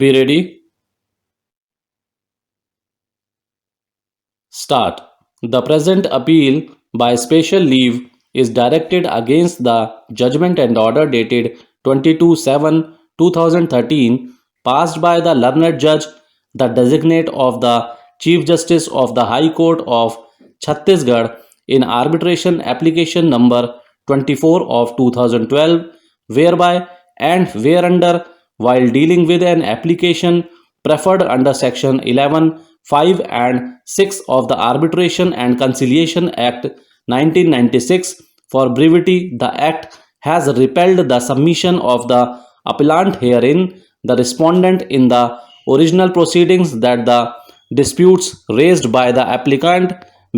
Be ready. Start. The present appeal by special leave is directed against the judgment and order dated 22/7/2013 passed by the learned judge, the designate of the Chief Justice of the High Court of Chhattisgarh in arbitration application number 24 of 2012, whereby and whereunder while dealing with an application preferred under section 11 5 and 6 of the Arbitration and Conciliation Act 1996. For brevity, the Act has repelled the submission of the appellant herein, the respondent in the original proceedings, that the disputes raised by the applicant,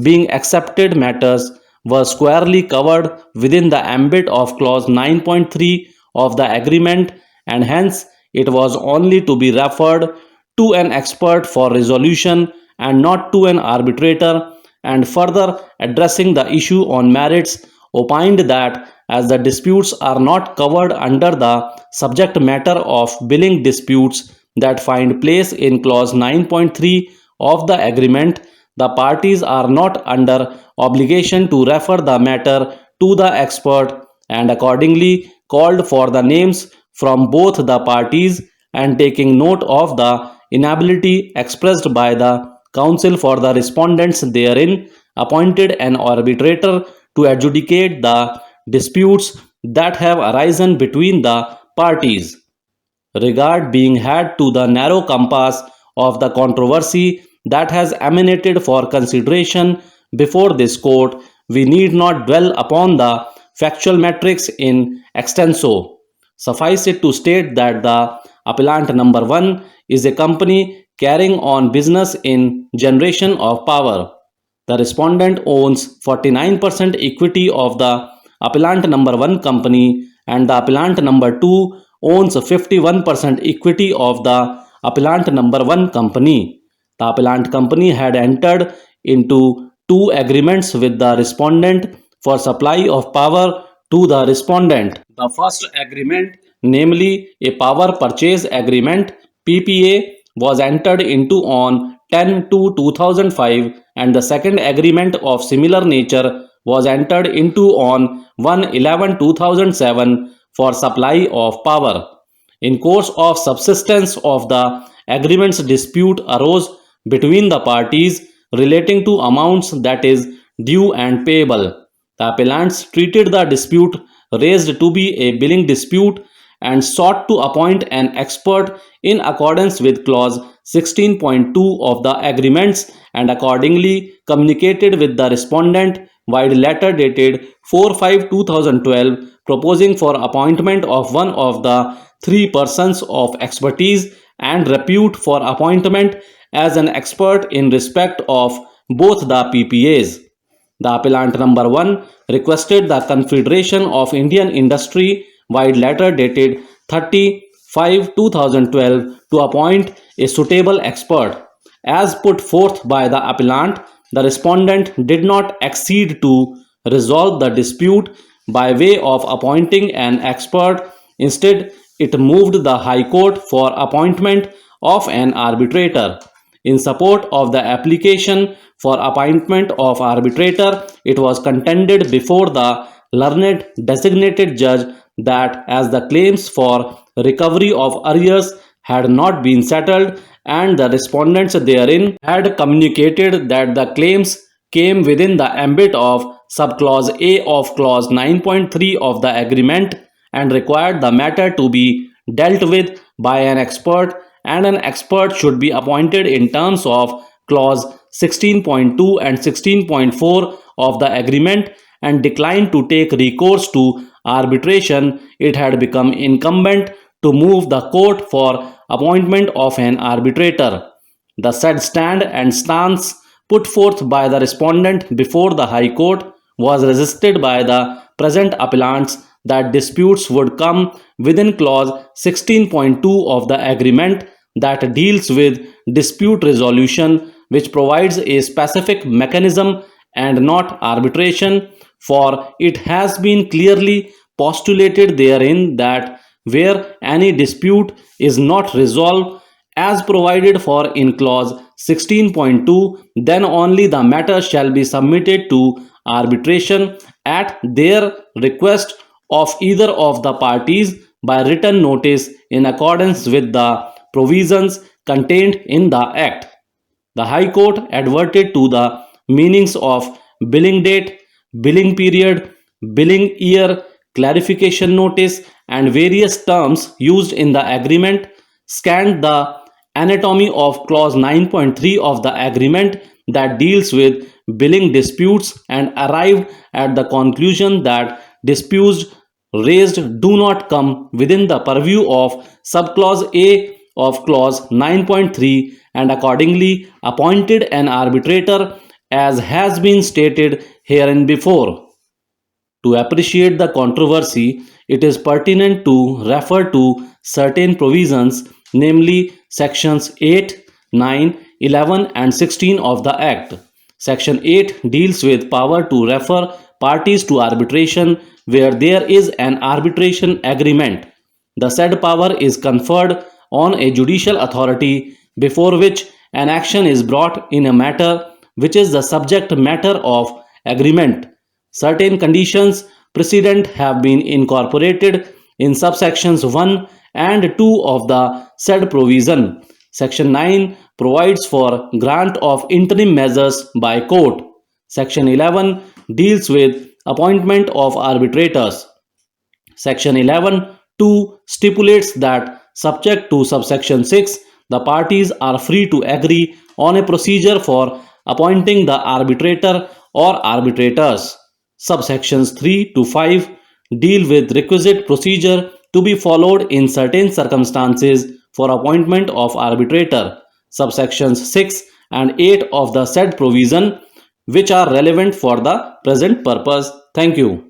being accepted matters, were squarely covered within the ambit of clause 9.3 of the agreement, and hence it was only to be referred to an expert for resolution and not to an arbitrator. And further addressing the issue on merits, opined that as the disputes are not covered under the subject matter of billing disputes that find place in clause 9.3 of the agreement, the parties are not under obligation to refer the matter to the expert, and accordingly called for the names from both the parties, and taking note of the inability expressed by the counsel for the respondents therein, appointed an arbitrator to adjudicate the disputes that have arisen between the parties. Regard being had to the narrow compass of the controversy that has emanated for consideration before this court, we need not dwell upon the factual metrics in extenso. Suffice it to state that the appellant number 1 is a company carrying on business in generation of power. The respondent owns 49% equity of the appellant number 1 company, and the appellant number 2 owns 51% equity of the appellant number 1 company. The appellant company had entered into two agreements with the respondent for supply of power to the respondent. The first agreement, namely a power purchase agreement (PPA), was entered into on 10/2/2005, and the second agreement of similar nature was entered into on 1/11/2007 for supply of power. In course of subsistence of the agreements, dispute arose between the parties relating to amounts that is due and payable. The appellants treated the dispute raised to be a billing dispute and sought to appoint an expert in accordance with clause 16.2 of the agreements, and accordingly communicated with the respondent by letter dated 4/5/2012, proposing for appointment of one of the three persons of expertise and repute for appointment as an expert in respect of both the PPAs. The appellant number 1 requested the Confederation of Indian Industry by letter dated 30/5/2012 to appoint a suitable expert. As put forth by the appellant, the respondent did not accede to resolve the dispute by way of appointing an expert. Instead, it moved the High Court for appointment of an arbitrator. In support of the application for appointment of arbitrator, it was contended before the learned designated judge that as the claims for recovery of arrears had not been settled, and the respondents therein had communicated that the claims came within the ambit of subclause A of clause 9.3 of the agreement, and required the matter to be dealt with by an expert, and an expert should be appointed in terms of clause 16.2 and 16.4 of the agreement, and declined to take recourse to arbitration, it had become incumbent to move the court for appointment of an arbitrator. The said stand and stance put forth by the respondent before the High Court was resisted by the present appellants that disputes would come within clause 16.2 of the agreement that deals with dispute resolution, which provides a specific mechanism and not arbitration, for it has been clearly postulated therein that where any dispute is not resolved as provided for in clause 16.2, then only the matter shall be submitted to arbitration at their request of either of the parties by written notice in accordance with the provisions contained in the Act. The High Court adverted to the meanings of billing date, billing period, billing year, clarification notice, and various terms used in the agreement, scanned the anatomy of clause 9.3 of the agreement that deals with billing disputes, and arrived at the conclusion that disputes raised do not come within the purview of subclause A of clause 9.3, and accordingly appointed an arbitrator as has been stated herein before. To appreciate the controversy, it is pertinent to refer to certain provisions, namely sections 8, 9, 11, and 16 of the Act. Section 8 deals with power to refer parties to arbitration where there is an arbitration agreement. The said power is conferred on a judicial authority before which an action is brought in a matter which is the subject matter of agreement. Certain conditions precedent have been incorporated in subsections 1 and 2 of the said provision. Section 9 provides for grant of interim measures by court. Section 11 deals with appointment of arbitrators. Section 11(2) stipulates that, subject to subsection 6, the parties are free to agree on a procedure for appointing the arbitrator or arbitrators. Subsections 3 to 5 deal with requisite procedure to be followed in certain circumstances for appointment of arbitrator. Subsections 6 and 8 of the said provision, which are relevant for the present purpose. Thank you.